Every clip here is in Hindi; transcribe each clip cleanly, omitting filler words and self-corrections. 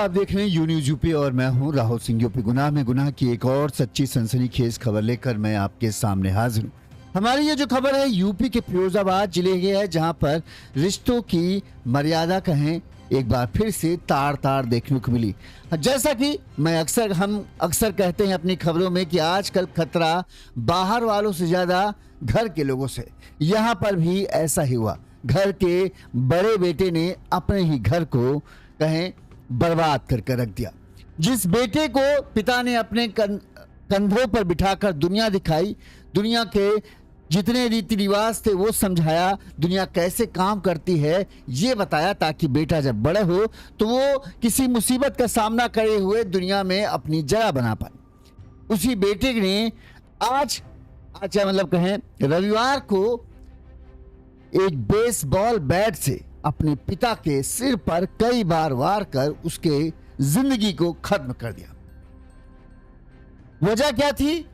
आप देख रहे हैं यू न्यूज यूपी और मैं हूं राहुल सिंह। यूपी गुनाह में गुनाह की एक और सच्ची सनसनीखेज खबर लेकर मैं आपके सामने हाजिर हूं। हमारी ये जो खबर है यूपी के फिरोजाबाद जिले की है, जहां पर रिश्तों की मर्यादा कहें एक बार फिर से तार तार देखने को मिली। जैसा कि हम अक्सर कहते हैं अपनी खबरों में कि आजकल खतरा बाहर वालों से ज्यादा घर के लोगों से, यहाँ पर भी ऐसा ही हुआ। घर के बड़े बेटे ने अपने ही घर को कहें बर्बाद करके रख दिया। जिस बेटे को पिता ने अपने कंधों पर बिठाकर दुनिया दिखाई, दुनिया के जितने रीति रिवाज थे वो समझाया, दुनिया कैसे काम करती है ये बताया, ताकि बेटा जब बड़े हो तो वो किसी मुसीबत का सामना करे हुए दुनिया में अपनी जगह बना पाए। उसी बेटे ने आज मतलब कहें रविवार को एक बेसबॉल बैट से अपने पिता के सिर पर कई बार वार कर उसके जिंदगी को खत्म कर दिया। वजह क्या थी?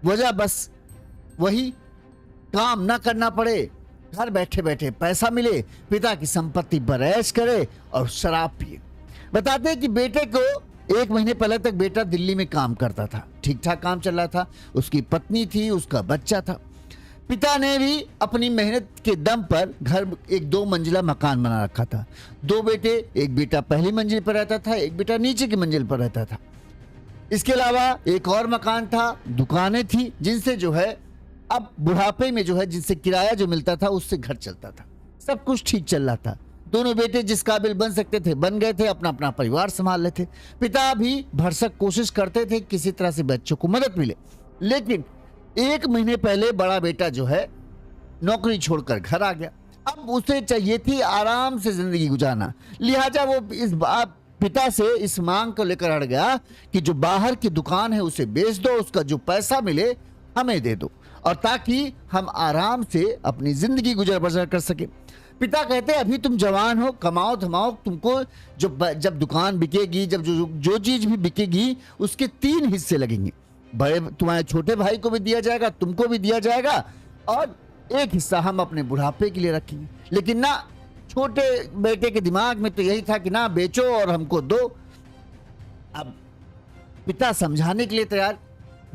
वजह बस वही, काम ना करना पड़े, घर बैठे बैठे पैसा मिले, पिता की संपत्ति पर ऐश करे और शराब पिए। बताते हैं कि बेटे को 1 महीने पहले तक बेटा दिल्ली में काम करता था, ठीक ठाक काम चल रहा था, उसकी पत्नी थी, उसका बच्चा था। पिता ने भी अपनी मेहनत के दम पर घर 1-2 मंजिला मकान बना रखा था। 2 बेटे, एक बेटा पहली मंजिल पर रहता था, एक बेटा नीचे की मंजिल पर रहता था। इसके अलावा एक और मकान था, दुकानें थी, जिनसे जो है अब बुढ़ापे में जो है जिनसे किराया जो मिलता था उससे घर चलता था। सब कुछ ठीक चल रहा था। दोनों बेटे जिस काबिल बन सकते थे बन गए थे, अपना अपना परिवार संभाल लेते। पिता भी भरसक कोशिश करते थे किसी तरह से बच्चों को मदद मिले। लेकिन 1 महीने पहले बड़ा बेटा जो है नौकरी छोड़कर घर आ गया। अब उसे चाहिए थी आराम से जिंदगी गुजारना, लिहाजा वो इस पिता से इस मांग को लेकर अड़ गया कि जो बाहर की दुकान है उसे बेच दो, उसका जो पैसा मिले हमें दे दो, और ताकि हम आराम से अपनी जिंदगी गुजर बसर कर सके। पिता कहते अभी तुम जवान हो, कमाओ धमाओ, तुमको जब दुकान बिकेगी, जब जो चीज भी बिकेगी उसके 3 हिस्से लगेंगे। बड़े तुम्हारे छोटे भाई को भी दिया जाएगा, तुमको भी दिया जाएगा, और एक हिस्सा हम अपने बुढ़ापे के लिए रखेंगे। लेकिन ना, छोटे बेटे के दिमाग में तो यही था कि ना बेचो और हमको दो। अब पिता समझाने के लिए तैयार,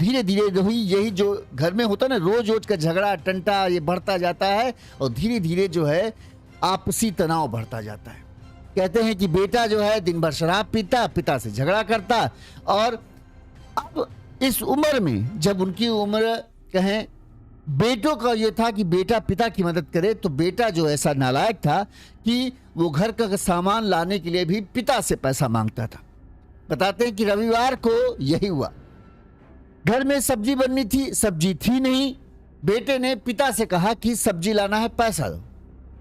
धीरे धीरे यही जो घर में होता है ना, रोज रोज का झगड़ा टंटा ये बढ़ता जाता है और धीरे धीरे जो है आपसी तनाव बढ़ता जाता है। कहते हैं कि बेटा जो है दिन भर शराब पीता, पिता से झगड़ा करता, और अब इस उम्र में जब उनकी उम्र कहें बेटों का ये था कि बेटा पिता की मदद करे, तो बेटा जो ऐसा नालायक था कि वो घर का सामान लाने के लिए भी पिता से पैसा मांगता था। बताते हैं कि रविवार को यही हुआ। घर में सब्जी बननी थी, सब्जी थी नहीं। बेटे ने पिता से कहा कि सब्जी लाना है, पैसा दो।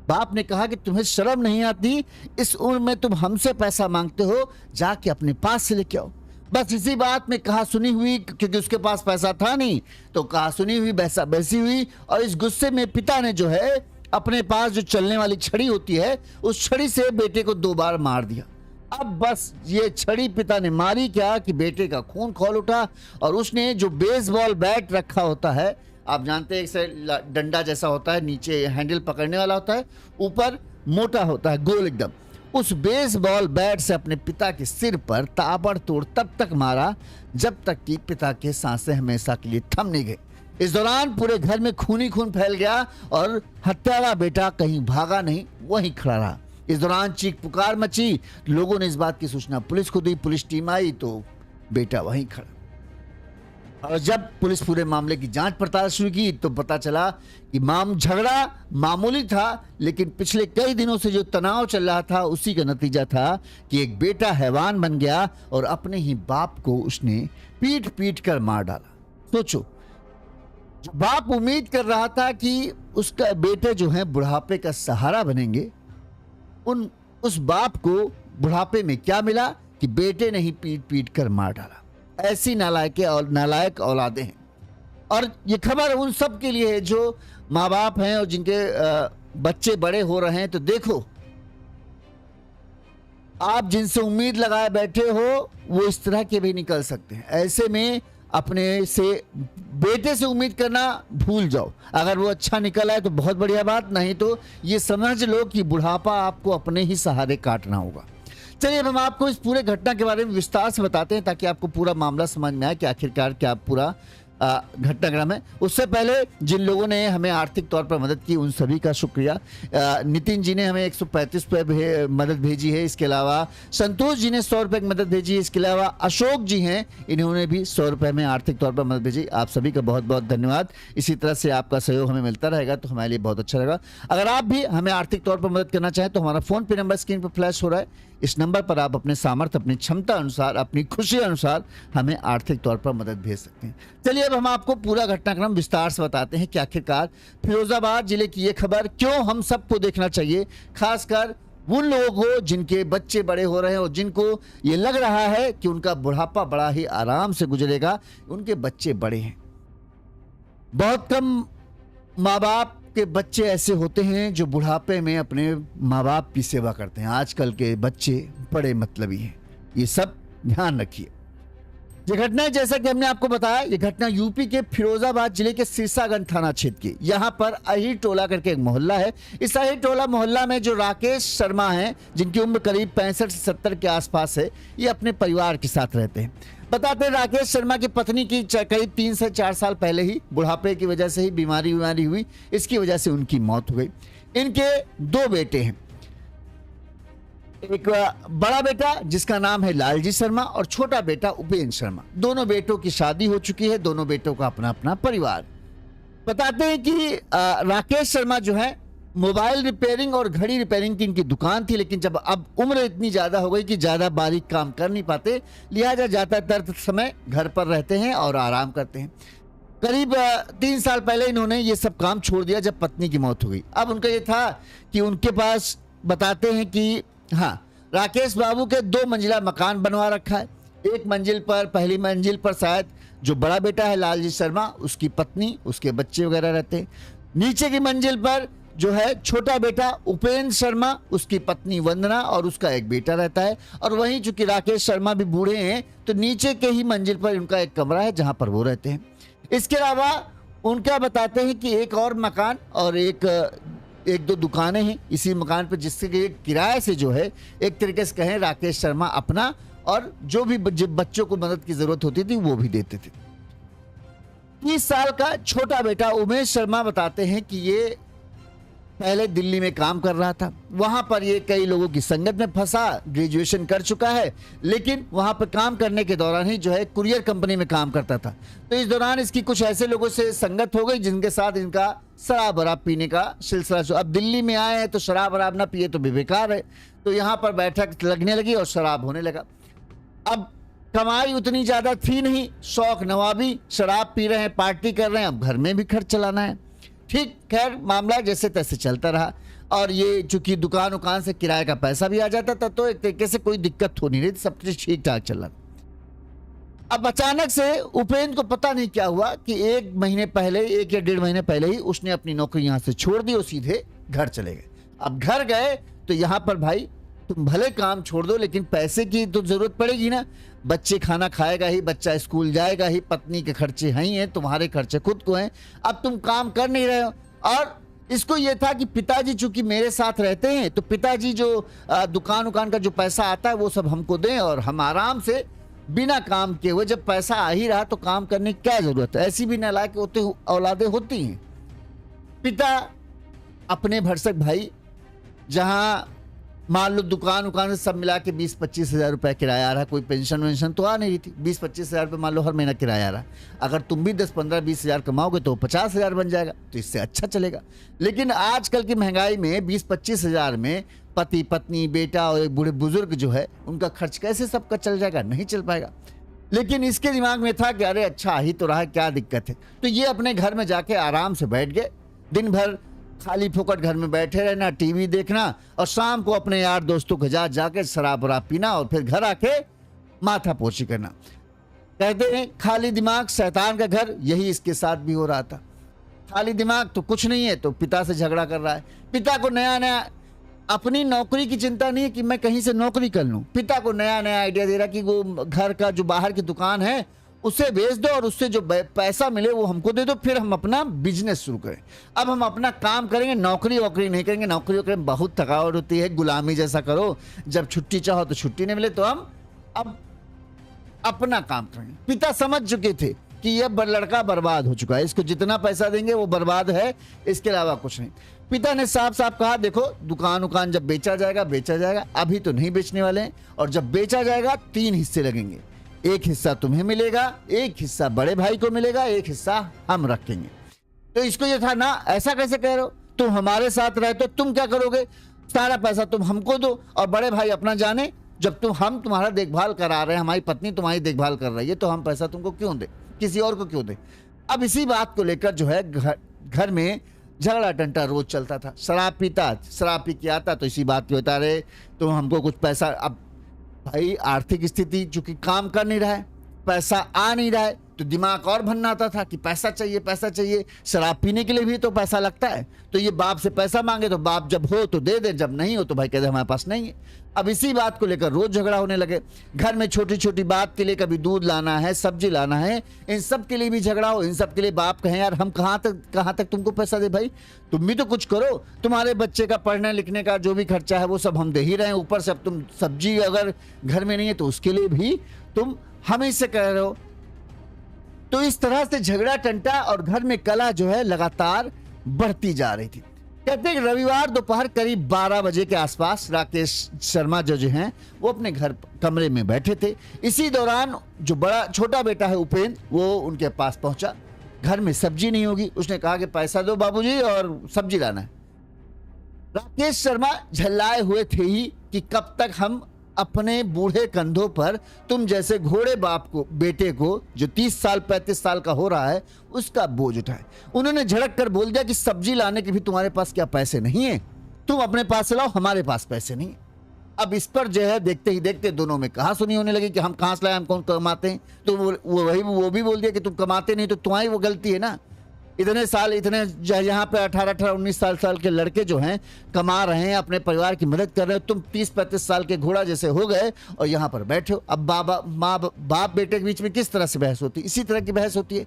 बाप ने कहा कि तुम्हें शर्म नहीं आती, इस उम्र में तुम हमसे पैसा मांगते हो, जाके अपने पास से लेके आओ। बस इसी बात में कहा सुनी हुई, क्योंकि उसके पास पैसा था नहीं, तो कहा सुनी हुई बैसी हुई, और इस गुस्से में पिता ने जो है अपने पास जो चलने वाली छड़ी होती है उस छड़ी से बेटे को 2 बार मार दिया। अब बस ये छड़ी पिता ने मारी क्या कि बेटे का खून खौल उठा, और उसने जो बेसबॉल बैट रखा होता है, आप जानते हैं एक डंडा जैसा होता है, नीचे हैंडल पकड़ने वाला होता है, ऊपर मोटा होता है गोल एकदम, उस बेसबॉल बैट से अपने पिता के सिर पर ताबड़तोड़ तब तक मारा जब तक कि पिता के सांसें हमेशा के लिए थम नहीं गए। इस दौरान पूरे घर में खून ही खून फैल गया और हत्यारा बेटा कहीं भागा नहीं, वहीं खड़ा रहा। इस दौरान चीख पुकार मची, लोगों ने इस बात की सूचना पुलिस को दी, पुलिस टीम आई तो बेटा वहीं खड़ा। और जब पुलिस पूरे मामले की जांच पड़ताल शुरू की तो पता चला कि झगड़ा मामूली था, लेकिन पिछले कई दिनों से जो तनाव चल रहा था उसी का नतीजा था कि एक बेटा हैवान बन गया और अपने ही बाप को उसने पीट पीट कर मार डाला। सोचो, जो बाप उम्मीद कर रहा था कि उसका बेटे जो है बुढ़ापे का सहारा बनेंगे, उस बाप को बुढ़ापे में क्या मिला कि बेटे ने ही पीट पीट कर मार डाला। ऐसी नालायक औलादे हैं। और ये खबर उन सब के लिए है जो माँ बाप हैं और जिनके बच्चे बड़े हो रहे हैं। तो देखो, आप जिनसे उम्मीद लगाए बैठे हो वो इस तरह के भी निकल सकते हैं। ऐसे में अपने से बेटे से उम्मीद करना भूल जाओ। अगर वो अच्छा निकल आए तो बहुत बढ़िया बात, नहीं तो ये समझ लो कि बुढ़ापा आपको अपने ही सहारे काटना होगा। चलिए अब हम आपको इस पूरे घटना के बारे में विस्तार से बताते हैं ताकि आपको पूरा मामला समझ में आए कि आखिरकार क्या पूरा घटनाक्रम है। उससे पहले जिन लोगों ने हमें आर्थिक तौर पर मदद की उन सभी का शुक्रिया। नितिन जी ने हमें 135 रुपये मदद भेजी है। इसके अलावा संतोष जी ने 100 रुपये की मदद भेजी है। इसके अलावा अशोक जी हैं, इन्होंने भी 100 रुपये में आर्थिक तौर पर मदद भेजी। आप सभी का बहुत बहुत धन्यवाद। इसी तरह से आपका सहयोग हमें मिलता रहेगा तो हमारे लिए बहुत अच्छा रहेगा। अगर आप भी हमें आर्थिक तौर पर मदद करना चाहें तो हमारा फ़ोन पे नंबर स्क्रीन पर फ्लैश हो रहा है। इस नंबर पर आप अपने सामर्थ्य, अपनी क्षमता अनुसार, अपनी खुशी अनुसार हमें आर्थिक तौर पर मदद भेज सकते हैं। चलिए अब हम आपको पूरा घटनाक्रम विस्तार से बताते हैं कि आखिरकार फिरोजाबाद जिले की ये खबर क्यों हम सबको देखना चाहिए, खासकर उन लोगों को जिनके बच्चे बड़े हो रहे हैं और जिनको ये लग रहा है कि उनका बुढ़ापा बड़ा ही आराम से गुजरेगा। उनके बच्चे बड़े हैं। बहुत कम माँ बाप के बच्चे ऐसे होते हैं जो बुढ़ापे में अपने माँ बाप की सेवा करते हैं। आजकल के बच्चे बड़े मतलबी हैं, ये सब ध्यान रखिए। ये घटना, जैसा कि हमने आपको बताया, ये घटना यूपी के फिरोजाबाद जिले के सिरसागंज थाना क्षेत्र की। यहाँ पर अहिर टोला करके एक मोहल्ला है। इस अहिर टोला मोहल्ला में जो राकेश शर्मा हैं, जिनकी उम्र करीब 65 से 70 के आसपास है, ये अपने परिवार के साथ रहते हैं। बताते हैं राकेश शर्मा की पत्नी की करीब 3 से 4 साल पहले ही बुढ़ापे की वजह से ही बीमारी हुई। इसकी वजह से उनकी मौत हो गई। इनके 2 बेटे हैं, एक बड़ा बेटा जिसका नाम है लालजी शर्मा और छोटा बेटा उपेंद्र शर्मा। दोनों बेटों की शादी हो चुकी है, दोनों बेटों का अपना अपना परिवार। बताते हैं कि राकेश शर्मा जो है मोबाइल रिपेयरिंग और घड़ी रिपेयरिंग की इनकी दुकान थी, लेकिन जब अब उम्र इतनी ज़्यादा हो गई कि ज़्यादा बारीक काम कर नहीं पाते, लिहाजा ज़्यादातर समय घर पर रहते हैं और आराम करते हैं। करीब 3 साल पहले इन्होंने ये सब काम छोड़ दिया जब पत्नी की मौत हो गई। अब उनका ये था कि उनके पास, बताते हैं कि हाँ, राकेश बाबू के 2 मंजिला मकान बनवा रखा है। एक मंजिल पर, पहली मंजिल पर शायद जो बड़ा बेटा है लालजी शर्मा, उसकी पत्नी, उसके बच्चे वगैरह रहते हैं। नीचे की मंजिल पर जो है छोटा बेटा उपेंद्र शर्मा, उसकी पत्नी वंदना और उसका एक बेटा रहता है। और वहीं चूंकि राकेश शर्मा भी बूढ़े हैं तो नीचे के ही मंजिल पर उनका एक कमरा है जहां पर वो रहते हैं। इसके अलावा उनका बताते हैं कि एक और मकान और एक 2 दुकानें हैं इसी मकान पर, जिससे कि किराए से जो है एक तरीके से कहें राकेश शर्मा अपना और जो भी बच्चों को मदद की जरूरत होती थी वो भी देते थे। 30 साल का छोटा बेटा उमेश शर्मा बताते हैं कि ये पहले दिल्ली में काम कर रहा था। वहां पर ये कई लोगों की संगत में फंसा, ग्रेजुएशन कर चुका है, लेकिन वहां पर काम करने के दौरान ही जो है कुरियर कंपनी में काम करता था। तो इस दौरान इसकी कुछ ऐसे लोगों से संगत हो गई जिनके साथ इनका शराब वराब पीने का सिलसिला। अब दिल्ली में आए हैं तो शराब वराब ना पिए तो बेकार है, तो यहाँ पर बैठक लगने लगी और शराब होने लगा। अब कमाई उतनी ज्यादा थी नहीं, शौक नवाबी, शराब पी रहे हैं, पार्टी कर रहे हैं, अब घर में भी खर्च चलाना है। ठीक, खैर मामला जैसे तैसे चलता रहा। और ये चूंकि दुकान उकान से किराए का पैसा भी आ जाता था तो एक तरीके से कोई दिक्कत हो नहीं रही थी, सब कुछ ठीक ठाक चल रहा। अब अचानक से उपेंद्र को पता नहीं क्या हुआ कि 1 महीने पहले, 1 या 1.5 महीने पहले ही उसने अपनी नौकरी यहाँ से छोड़ दी और सीधे घर चले गए। अब घर गए तो यहाँ पर भाई तुम भले काम छोड़ दो लेकिन पैसे की तो जरूरत पड़ेगी ना। बच्चे खाना खाएगा ही, बच्चा स्कूल जाएगा ही, पत्नी के खर्चे हैं ही हैं, तुम्हारे खर्चे खुद को हैं। अब तुम काम कर नहीं रहे हो। और इसको ये था कि पिताजी चूंकि मेरे साथ रहते हैं तो पिताजी जो दुकान उकान का जो पैसा आता है वो सब हमको दें और हम आराम से बिना काम किए हुए, जब पैसा आ ही रहा तो काम करने की क्या जरूरत है। ऐसी भी नालायक होते औलादें होती हैं। पिता अपने भरसक भाई, जहाँ मान लो दुकान उकान से सब मिला के 20-25 हज़ार रुपये किराया आ रहा है, कोई पेंशन वेंशन तो आ नहीं रही थी। 20-25 हज़ार रुपये मान लो हर महीना किराया आ रहा है। अगर तुम भी 10-15-20 हज़ार कमाओगे तो 50 हज़ार बन जाएगा, तो इससे अच्छा चलेगा। लेकिन आजकल की महंगाई में 20-25 हज़ार में पति पत्नी बेटा और एक बूढ़े बुजुर्ग जो है उनका खर्च कैसे सबका चल जाएगा, नहीं चल पाएगा। लेकिन इसके दिमाग में था कि अरे अच्छा आ ही तो रहा है, क्या दिक्कत है। तो ये अपने घर में जाके आराम से बैठ गए, दिन भर खाली फोकट घर में बैठे रहना, टीवी देखना और शाम को अपने यार दोस्तों के साथ जाके शराब वराब पीना और फिर घर आके माथा पोछी करना। कहते हैं खाली दिमाग शैतान का घर, यही इसके साथ भी हो रहा था। खाली दिमाग तो कुछ नहीं है तो पिता से झगड़ा कर रहा है। पिता को नया नया अपनी नौकरी की चिंता नहीं है कि मैं कहीं से नौकरी कर लूं। पिता को नया नया आइडिया दे रहा कि वो घर का जो बाहर की दुकान है उसे बेच दो और उससे जो पैसा मिले वो हमको दे दो, फिर हम अपना बिजनेस शुरू करें। अब हम अपना काम करेंगे, नौकरी वोकरी नहीं करेंगे। नौकरी वोकरी में बहुत थकावट होती है, गुलामी जैसा करो, जब छुट्टी चाहो तो छुट्टी नहीं मिले, तो हम अब अपना काम करेंगे। पिता समझ चुके थे कि यह लड़का बर्बाद हो चुका है, इसको जितना पैसा देंगे वो बर्बाद है, इसके अलावा कुछ नहीं। पिता ने साफ साफ कहा, देखो दुकान उकान जब बेचा जाएगा बेचा जाएगा, अभी तो नहीं बेचने वाले हैं, और जब बेचा जाएगा 3 हिस्से लगेंगे, एक हिस्सा तुम्हें मिलेगा, एक हिस्सा बड़े भाई को मिलेगा, एक हिस्सा हम रखेंगे। तो इसको ये था ना, ऐसा कैसे कह रहे हो, तुम हमारे साथ रहे तो तुम क्या करोगे, सारा पैसा तुम हमको दो और बड़े भाई अपना जाने, जब हम तुम्हारा देखभाल करा रहे हैं, हमारी पत्नी तुम्हारी देखभाल कर रही है, तो हम पैसा तुमको क्यों दे, किसी और को क्यों दे। अब इसी बात को लेकर जो है घर में झगड़ा टंटा रोज चलता था। शराब पीता, शराब पी के आता तो इसी बात पे बता रहे, तो हमको कुछ पैसा, अब भाई आर्थिक स्थिति चूंकि काम कर नहीं रहा है, पैसा आ नहीं रहा है, तो दिमाग और भन्ना आता था कि पैसा चाहिए पैसा चाहिए। शराब पीने के लिए भी तो पैसा लगता है, तो ये बाप से पैसा मांगे तो बाप जब हो तो दे दे, जब नहीं हो तो भाई कहते हमारे पास नहीं है। अब इसी बात को लेकर रोज झगड़ा होने लगे। घर में छोटी छोटी बात के लिए, कभी दूध लाना है, सब्जी लाना है, इन सब के लिए भी झगड़ा हो। इन सब के लिए बाप कहें, यार हम कहाँ तक तुमको पैसा दे, भाई तुम भी तो कुछ करो, तुम्हारे बच्चे का पढ़ने लिखने का जो भी खर्चा है वो सब हम दे ही रहे हैं, ऊपर से अब तुम सब्जी अगर घर में नहीं है तो उसके लिए भी तुम हमें से कह रहे हो। तो इस तरह से झगड़ा टंटा और घर में कलह जो है लगातार बढ़ती जा रही थी। कहते हैं रविवार दोपहर करीब 12 बजे के आसपास राकेश शर्मा जो हैं वो अपने घर कमरे में बैठे थे। इसी दौरान जो छोटा बेटा है उपेंद्र, वो उनके पास पहुंचा। घर में सब्जी नहीं होगी, उसने कहा कि पैसा दो बाबूजी और सब्जी लाना है। राकेश शर्मा झल्लाए हुए थे ही कि कब तक हम अपने बूढ़े कंधों पर तुम जैसे घोड़े बाप को, बेटे को जो 30 साल 35 साल का हो रहा है, उसका बोझ उठाए। उन्होंने झड़क कर बोल दिया कि सब्जी लाने के भी तुम्हारे पास क्या पैसे नहीं है, तुम अपने पास से लाओ, हमारे पास पैसे नहीं। अब इस पर जो है देखते ही देखते दोनों में कहा सुनी होने लगी कि हम कहाँ से लाए, हम कौन कमाते हैं। तो वो भी बोल दिया कि तुम कमाते नहीं तो तुम्हारी वो गलती है ना। इतने साल, इतने यहाँ पे 18-19 साल के लड़के जो हैं कमा रहे हैं, अपने परिवार की मदद कर रहे हैं, तुम 30-35 साल के घोड़ा जैसे हो गए और यहाँ पर बैठे हो। अब बाप बेटे के बीच में किस तरह से बहस होती है, इसी तरह की बहस होती है।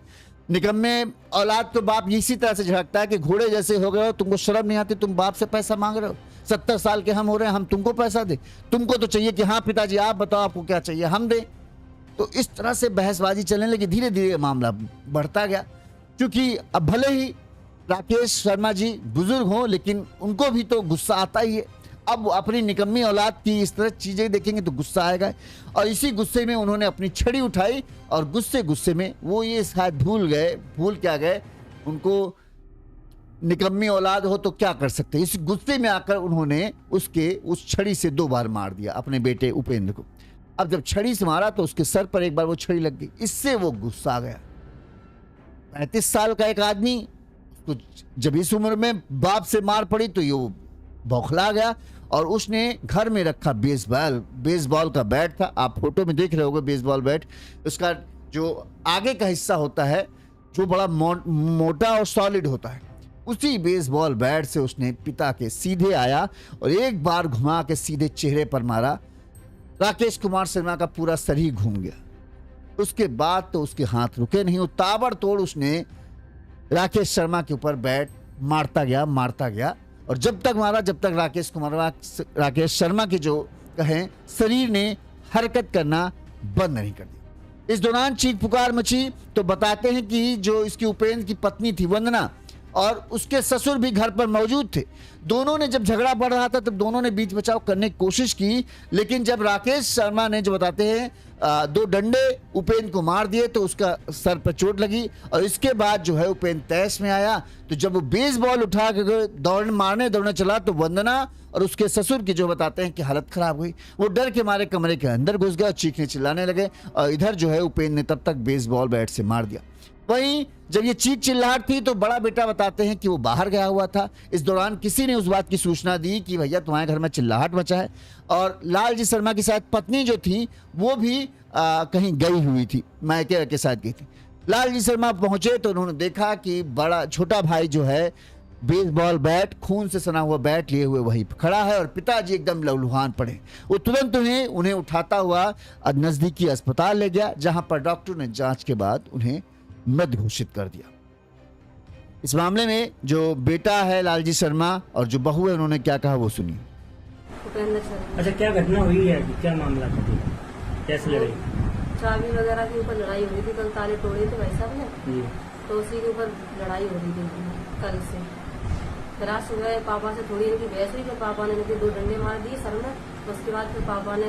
निकम्मे औलाद तो बाप इसी तरह से झड़कता है कि घोड़े जैसे हो गए हो, तुमको शर्म नहीं आती, तुम बाप से पैसा मांग रहे हो, 70 साल के हम हो रहे हैं, हम तुमको पैसा दे, तुमको तो चाहिए कि हाँ पिताजी आप बताओ आपको क्या चाहिए, हम दें। तो इस तरह से बहसबाजी चलने लगी। धीरे धीरे मामला बढ़ता गया, क्योंकि अब भले ही राकेश शर्मा जी बुजुर्ग हों, लेकिन उनको भी तो गुस्सा आता ही है। अब अपनी निकम्मी औलाद की इस तरह चीजें देखेंगे तो गुस्सा आएगा, और इसी गुस्से में उन्होंने अपनी छड़ी उठाई और गुस्से में वो ये शायद भूल क्या गए, उनको निकम्मी औलाद हो तो क्या कर सकते, इस गुस्से में आकर उन्होंने उस छड़ी से 2 बार मार दिया अपने बेटे उपेंद्र को। अब जब छड़ी से मारा तो उसके सर पर एक बार वो छड़ी लग गई, इससे वो गुस्सा आ गया। 35 साल का एक आदमी, तो जब इस उम्र में बाप से मार पड़ी तो ये बौखला गया, और उसने घर में रखा बेसबॉल का बैट था, आप फोटो में देख रहे होंगे बेसबॉल बैट, उसका जो आगे का हिस्सा होता है जो बड़ा मोटा और सॉलिड होता है, उसी बेसबॉल बैट से उसने पिता के सीधे आया और एक बार घुमा के सीधे चेहरे पर मारा। राकेश कुमार शर्मा का पूरा शरीर घूम गया। उसके बाद तो उसके हाथ रुके नहीं, ताबड़तोड़ उसने राकेश शर्मा के ऊपर बैट मारता गया, और जब तक मारा जब तक राकेश शर्मा के जो कहें शरीर ने हरकत करना बंद नहीं कर दी। इस दौरान चीख पुकार मची। तो बताते हैं कि जो इसकी उपेंद्र की पत्नी थी वंदना, और उसके ससुर भी घर पर मौजूद थे। दोनों ने जब झगड़ा बढ़ रहा था तब दोनों ने बीच बचाव करने की कोशिश की, लेकिन जब राकेश शर्मा ने, जो बताते हैं, 2 डंडे उपेंद्र को मार दिए तो उसका सर पर चोट लगी, और इसके बाद जो है उपेंद्र तैश में आया। तो जब वो बेसबॉल उठा के मारने चला तो वंदना और उसके ससुर की, जो बताते हैं कि हालत खराब हुई। वो डर के मारे कमरे के अंदर घुस गया और चीखने चिल्लाने लगे, और इधर जो है उपेंद्र ने तब तक बेसबॉल बैट से मार दिया। वहीं जब ये चीख चिल्लाहट थी तो बड़ा बेटा बताते हैं कि वो बाहर गया हुआ था। इस दौरान किसी ने उस बात की सूचना दी कि भैया तुम्हारे घर में चिल्लाहट मचा है, और लालजी शर्मा की शायद पत्नी जो थी वो भी कहीं गई हुई थी, मायके के साथ गई थी। लालजी शर्मा पहुंचे तो उन्होंने देखा कि छोटा भाई जो है बेसबॉल बैट, खून से सना हुआ बैट लिए हुए वहीं खड़ा है और पिताजी एकदम लहूलुहान पड़े। वो तुरंत उन्हें उठाता हुआ नजदीकी अस्पताल ले गया, जहां पर डॉक्टर ने जांच के बाद उन्हें मृत घोषित कर दिया। इस मामले में जो बेटा है लालजी शर्मा और जो बहू है उन्होंने क्या कहा वो सुनिए। उपेंद्र शर्मा। अच्छा, क्या घटना हुई है, क्या मामला था, कैसे लड़ाई? चाबी वगैरह के ऊपर लड़ाई हो रही थी, कल ताले तोड़े थे भाई साहब ने, जी। तो उसी के ऊपर लड़ाई हो रही थी कल से। फिर आज सुबह पापा से थोड़ी इनकी बहस हुई, तो पापा ने इनके 2 डंडे मार दिए सर में। उसके बाद फिर पापा ने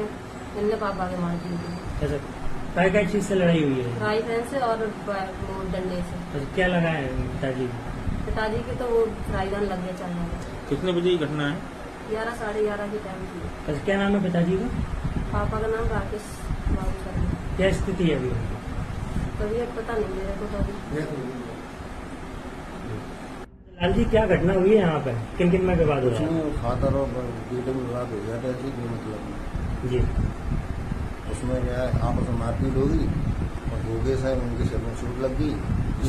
इनने पापा के मार दिए थे। अच्छा, क्या चीज से लड़ाई हुई है? फ्राई पैन से और वो डंडे से। अच्छा, क्या लगा है पिताजी? पिताजी की तो वो फ्राईदान लग गया चलने में। कितने बजे की घटना है? 11 साढ़े 11 की टाइम थी। अच्छा, क्या नाम है पिताजी का? पापा का नाम राकेश बाबू शर्मा। क्या स्थिति है अभी? तबीयत पता नहीं मेरे को तो अभी। लाल जी, क्या घटना हुई है यहाँ पर, किन किन में विवाद हो रहा है? उसमें फादर और बेटे में विवाद हो गया था, ऐसी कोई मतलब नहीं। जी। उसमें क्या है, आपस में मारपीट होगी और योगेश है, उनके सिर में चोट लग गई,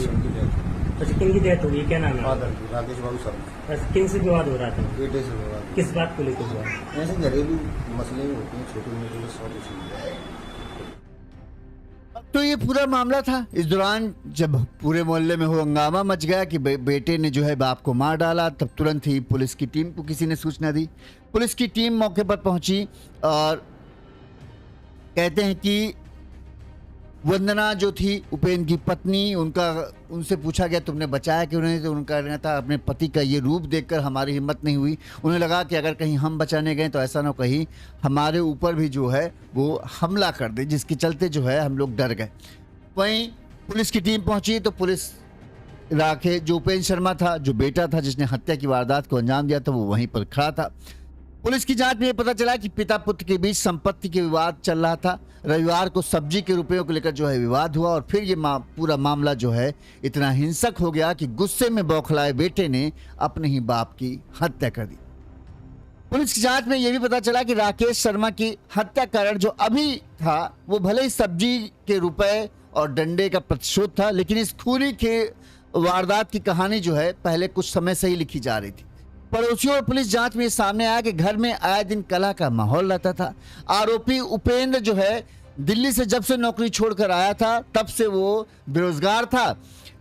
उनकी डेथ हो गई। अच्छा, किन की डेथ हुई, क्या नाम है? फादर की, राकेश बाबू शर्मा। अच्छा, किन से विवाद हो रहा था? बेटे से विवाद। किस बात को लेकर हुआ? ऐसे घरेलू मसले ही होते हैं, छोटे मोटे 100 इशू। तो ये पूरा मामला था। इस दौरान जब पूरे मोहल्ले में हो हंगामा मच गया कि बेटे ने जो है बाप को मार डाला, तब तुरंत ही पुलिस की टीम को किसी ने सूचना दी। पुलिस की टीम मौके पर पहुंची और कहते हैं कि वंदना जो थी उपेंद्र की पत्नी, उनसे पूछा गया तुमने बचाया क्यों नहीं, तो उनका कहना था अपने पति का ये रूप देखकर हमारी हिम्मत नहीं हुई। उन्हें लगा कि अगर कहीं हम बचाने गए तो ऐसा ना कहीं हमारे ऊपर भी जो है वो हमला कर दे, जिसके चलते जो है हम लोग डर गए। वहीं पुलिस की टीम पहुंची तो पुलिस राकेश जो उपेंद्र शर्मा था, जो बेटा था जिसने हत्या की वारदात को अंजाम दिया था, वो वहीं पर खड़ा था। पुलिस की जांच में यह पता चला कि पिता पुत्र के बीच संपत्ति के विवाद चल रहा था। रविवार को सब्जी के रुपयों को लेकर जो है विवाद हुआ और फिर ये पूरा मामला जो है इतना हिंसक हो गया कि गुस्से में बौखलाए बेटे ने अपने ही बाप की हत्या कर दी। पुलिस की जांच में यह भी पता चला कि राकेश शर्मा की हत्या कारण जो अभी था वो भले ही सब्जी के रुपए और डंडे का प्रतिशोध था, लेकिन इस खूनी के वारदात की कहानी जो है पहले कुछ समय से ही लिखी जा रही थी। पड़ोसियों और पुलिस जांच में सामने आया कि घर में आए दिन कलह का माहौल रहता था। आरोपी उपेंद्र जो है दिल्ली से जब से नौकरी छोड़कर आया था तब से वो बेरोजगार था।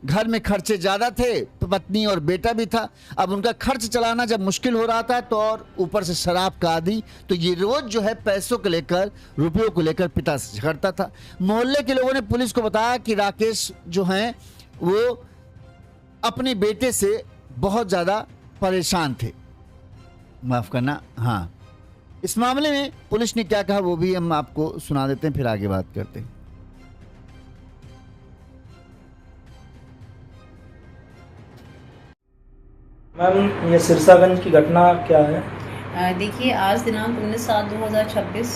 घर में खर्चे ज्यादा थे, पत्नी और बेटा भी था। अब उनका खर्च चलाना जब मुश्किल हो रहा था तो और ऊपर से शराब का आदी, तो ये रोज जो है पैसों को लेकर, रुपयों को लेकर पिता से झगड़ता था। मोहल्ले के लोगों ने पुलिस को बताया कि राकेश जो हैं वो अपने बेटे से बहुत ज्यादा परेशान थे। माफ करना, हाँ। इस मामले में पुलिस ने क्या कहा वो भी हम आपको सुना देते हैं, फिर आगे बात करते हैं। मैम, ये सिरसागंज की घटना क्या है? देखिए, आज दिनांक 19/7/2026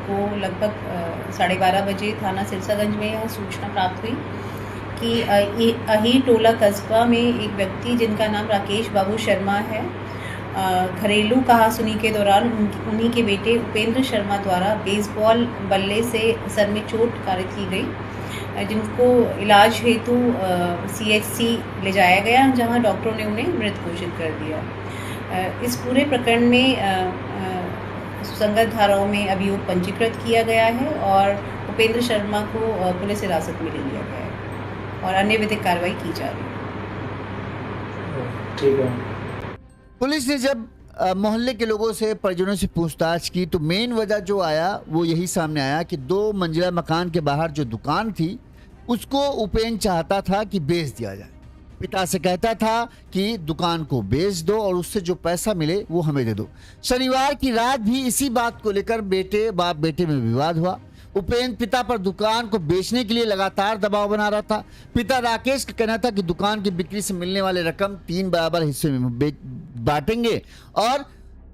को लगभग 12:30 बजे थाना सिरसागंज में यह सूचना प्राप्त हुई कि अही टोला कस्बा में एक व्यक्ति जिनका नाम राकेश बाबू शर्मा है, घरेलू कहासुनी के दौरान उन्हीं के बेटे उपेंद्र शर्मा द्वारा बेसबॉल बल्ले से सर में चोट कारित की गई, जिनको इलाज हेतु CHC ले जाया गया, जहां डॉक्टरों ने उन्हें मृत घोषित कर दिया। इस पूरे प्रकरण में सुसंगत धाराओं में अभियोग पंजीकृत किया गया है और उपेंद्र शर्मा को पुलिस हिरासत में ले लिया गया है और अन्य विधिक कार्रवाई की जा रही है। ठीक है। पुलिस ने जब मोहल्ले के लोगों से, परिजनों से पूछताछ की तो मेन वजह जो आया वो यही सामने आया कि 2 मंजिला मकान के बाहर जो दुकान थी उसको उपेंद्र चाहता था कि बेच दिया जाए। पिता से कहता था कि दुकान को बेच दो और उससे जो पैसा मिले वो हमें दे दो। शनिवार की रात भी इसी बात को लेकर बाप बेटे में विवाद हुआ। उपेंद्र पिता पर दुकान को बेचने के लिए लगातार दबाव बना रहा था। पिता राकेश का कहना था कि दुकान की बिक्री से मिलने वाले रकम 3 बराबर हिस्से में बांटेंगे और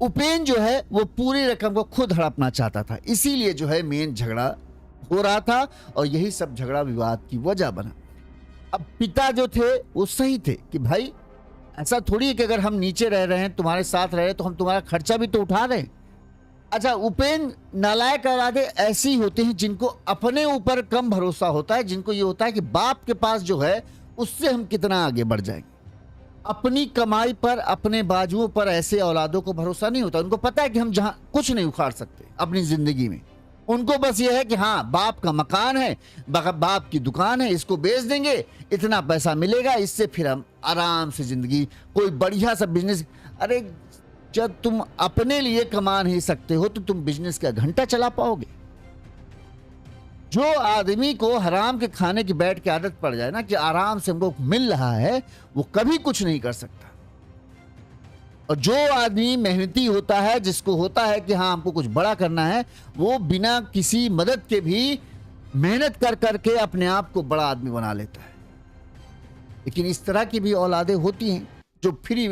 उपेंद्र जो है वो पूरी रकम को खुद हड़पना चाहता था। इसीलिए जो है मेन झगड़ा हो रहा था और यही सब झगड़ा विवाद की वजह बना। अब पिता जो थे वो सही थे कि भाई ऐसा थोड़ी है कि अगर हम नीचे रह रहे हैं, तुम्हारे साथ रहे तो हम तुम्हारा खर्चा भी तो उठा रहे हैं। अच्छा, उपेंद्र नालायक औलादे ऐसी होती हैं जिनको अपने ऊपर कम भरोसा होता है, जिनको ये होता है कि बाप के पास जो है उससे हम कितना आगे बढ़ जाएंगे। अपनी कमाई पर, अपने बाजुओं पर ऐसे औलादों को भरोसा नहीं होता। उनको पता है कि हम जहां कुछ नहीं उखाड़ सकते अपनी जिंदगी में। उनको बस ये है कि हाँ, बाप का मकान है, बाप की दुकान है, इसको बेच देंगे, इतना पैसा मिलेगा, इससे फिर हम आराम से जिंदगी, कोई बढ़िया सा बिजनेस। अरे जब तुम अपने लिए कमा नहीं सकते हो तो तुम बिजनेस का घंटा चला पाओगे? जो आदमी को हराम के खाने की बैठ के आदत पड़ जाए ना, कि आराम से हमको मिल रहा है, वो कभी कुछ नहीं कर सकता। और जो आदमी मेहनती होता है, जिसको होता है कि हाँ हमको कुछ बड़ा करना है, वो बिना किसी मदद के भी मेहनत कर करके अपने आप को बड़ा आदमी बना लेता है। लेकिन इस तरह की भी औलादें होती हैं जो फ्री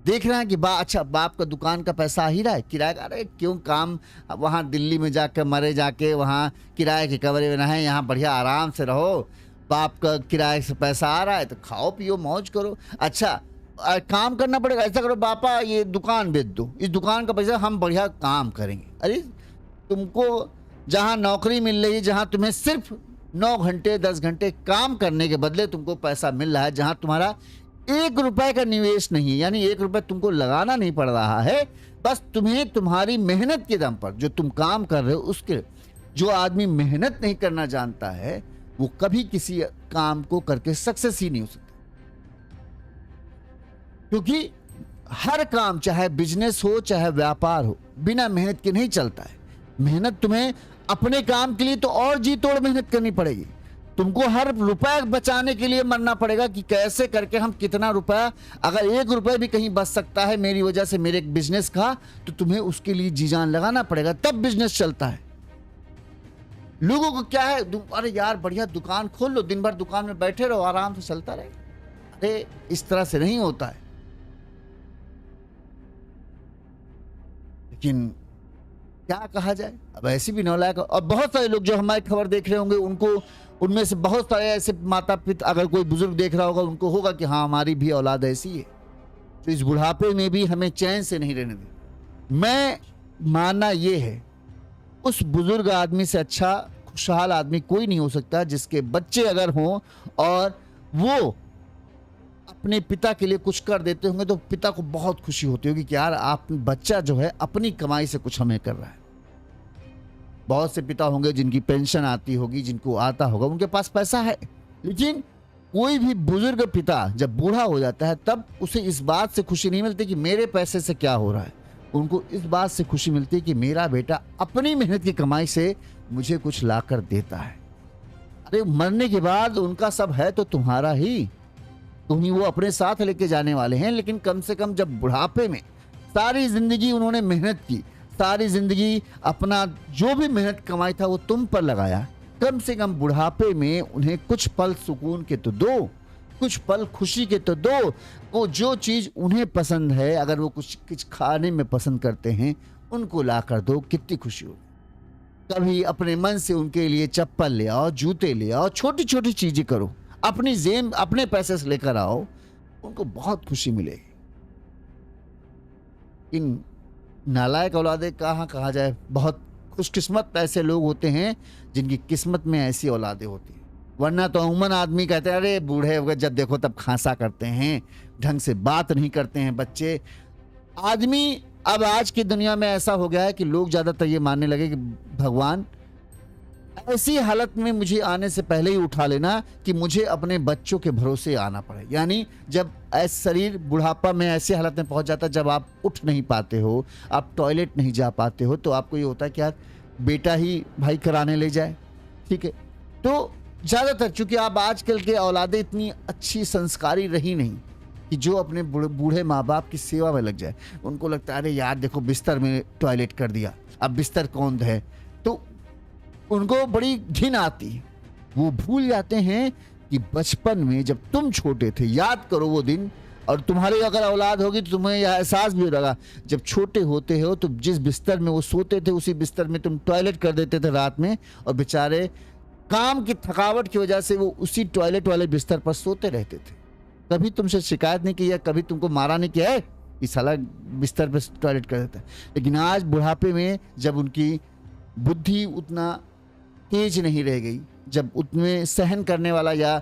देख रहे हैं कि अच्छा बाप का दुकान का पैसा आ ही रहा है, किराए का, अरे क्यों काम वहाँ दिल्ली में जाकर मरे जाके वहाँ किराए के कमरे में रहें, यहाँ बढ़िया आराम से रहो, बाप का किराए से पैसा आ रहा है तो खाओ पियो मौज करो। अच्छा काम करना पड़ेगा, ऐसा करो पापा ये दुकान बेच दो, इस दुकान का पैसा हम बढ़िया काम करेंगे। अरे तुमको जहाँ नौकरी मिल रही है, जहाँ तुम्हें सिर्फ 9 घंटे 10 घंटे काम करने के बदले तुमको पैसा मिल रहा है, जहाँ तुम्हारा 1 रुपए का निवेश नहीं है, यानी 1 रुपए तुमको लगाना नहीं पड़ रहा है, बस तुम्हें तुम्हारी मेहनत के दम पर जो तुम काम कर रहे हो उसके। जो आदमी मेहनत नहीं करना जानता है वो कभी किसी काम को करके सक्सेस ही नहीं हो सकता, क्योंकि हर काम, चाहे बिजनेस हो चाहे व्यापार हो, बिना मेहनत के नहीं चलता है। मेहनत तुम्हें अपने काम के लिए तो और जी तोड़ मेहनत करनी पड़ेगी। तुमको हर रुपया बचाने के लिए मरना पड़ेगा कि कैसे करके हम कितना रुपया, अगर 1 रुपया भी कहीं बच सकता है मेरी वजह से मेरे बिजनेस का, तो तुम्हें उसके लिए जी जान लगाना पड़ेगा, तब बिजनेस चलता है। लोगों को क्या है, अरे यार बढ़िया दुकान खोल लो, दिन भर दुकान में बैठे रहो, आराम से चलता रहेगा। अरे इस तरह से नहीं होता है। लेकिन क्या कहा जाए, अब ऐसी भी नालायक, और बहुत सारे लोग जो हमारी खबर देख रहे होंगे, उनको उनमें से बहुत सारे ऐसे माता पिता, अगर कोई बुजुर्ग देख रहा होगा, उनको होगा कि हाँ हमारी भी औलाद ऐसी है, तो इस बुढ़ापे में भी हमें चैन से नहीं रहने दें। मैं मानना ये है, उस बुजुर्ग आदमी से अच्छा खुशहाल आदमी कोई नहीं हो सकता, जिसके बच्चे अगर हों और वो अपने पिता के लिए कुछ कर देते होंगे तो पिता को बहुत खुशी होती होगी कि यार आप बच्चा जो है अपनी कमाई से कुछ हमें कर रहा है। बहुत से पिता होंगे जिनकी पेंशन आती होगी, जिनको आता होगा, उनके पास पैसा है, लेकिन कोई भी बुजुर्ग पिता जब बूढ़ा हो जाता है तब उसे इस बात से खुशी नहीं मिलती कि मेरे पैसे से क्या हो रहा है। उनको इस बात से खुशी मिलती है कि मेरा बेटा अपनी मेहनत की कमाई से मुझे कुछ ला कर देता है। अरे मरने के बाद उनका सब है तो तुम्हारा ही, तुम ही वो अपने साथ लेके जाने वाले हैं, लेकिन कम से कम जब बुढ़ापे में सारी जिंदगी उन्होंने मेहनत की, सारी जिंदगी अपना जो भी मेहनत कमाई था वो तुम पर लगाया, कम से कम बुढ़ापे में उन्हें कुछ पल सुकून के तो दो, कुछ पल खुशी के तो दो। वो जो चीज उन्हें पसंद है, अगर वो कुछ खाने में पसंद करते हैं, उनको ला कर दो, कितनी खुशी होगी। कभी अपने मन से उनके लिए चप्पल ले आओ, जूते ले आओ, छोटी छोटी चीजें करो, अपनी जेब अपने पैसे से लेकर आओ, उनको बहुत खुशी मिलेगी। इन नालायक औलादे कहा जाए, बहुत खुशकिस्मत ऐसे लोग होते हैं जिनकी किस्मत में ऐसी औलादे होती हैं, वरना तो अमूमन आदमी कहते हैं अरे बूढ़े हो गए जब देखो तब खांसा करते हैं, ढंग से बात नहीं करते हैं बच्चे। आदमी अब आज की दुनिया में ऐसा हो गया है कि लोग ज्यादातर ये मानने लगे कि भगवान ऐसी हालत में मुझे आने से पहले ही उठा लेना कि मुझे अपने बच्चों के भरोसे आना पड़े। यानी जब ऐसा शरीर बुढ़ापा में ऐसी हालत में पहुंच जाता है जब आप उठ नहीं पाते हो, आप टॉयलेट नहीं जा पाते हो, तो आपको ये होता है कि यार बेटा ही भाई कराने ले जाए, ठीक है। तो ज़्यादातर चूंकि आप आजकल के औलादे इतनी अच्छी संस्कारी रही नहीं कि जो अपने बूढ़े माँ बाप की सेवा में लग जाए। उनको लगता है अरे यार देखो बिस्तर में टॉयलेट कर दिया, अब बिस्तर कौन धे, तो उनको बड़ी घिन आती है। वो भूल जाते हैं कि बचपन में जब तुम छोटे थे, याद करो वो दिन, और तुम्हारी अगर औलाद होगी तो तुम्हें यह एहसास भी होगा, जब छोटे होते हो तो जिस बिस्तर में वो सोते थे उसी बिस्तर में तुम टॉयलेट कर देते थे रात में, और बेचारे काम की थकावट की वजह से वो उसी टॉयलेट वाले बिस्तर पर सोते रहते थे। कभी तुमसे शिकायत नहीं की, या कभी तुमको मारा नहीं किया है इस साला बिस्तर पर टॉयलेट कर देता है। लेकिन आज बुढ़ापे में जब उनकी बुद्धि उतना तेज नहीं रह गई, जब उतने सहन करने वाला या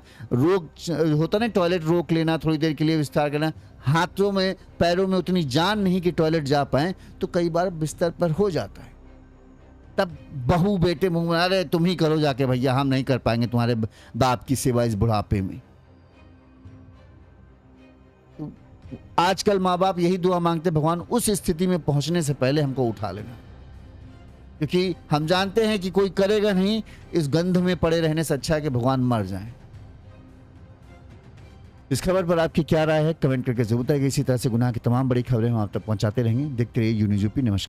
होता ना टॉयलेट रोक लेना, थोड़ी देर के लिए विस्तार करना, हाथों में पैरों में उतनी जान नहीं कि टॉयलेट जा पाए, तो कई बार बिस्तर पर हो जाता है। तब बहू बेटे मुंह बना रहे, तुम ही करो जाके भैया, हम नहीं कर पाएंगे तुम्हारे बाप की सेवा इस बुढ़ापे में। आजकल माँ बाप यही दुआ मांगते, भगवान उस स्थिति में पहुंचने से पहले हमको उठा लेना, क्योंकि हम जानते हैं कि कोई करेगा नहीं। इस गंध में पड़े रहने से अच्छा है कि भगवान मर जाएं। इस खबर पर आपकी क्या राय है, कमेंट करके जरूर बताइए। इसी तरह से गुनाह की तमाम बड़ी खबरें हम आप तक पहुंचाते रहेंगे। देखते रहिए यूनिज़ यूपी। नमस्कार।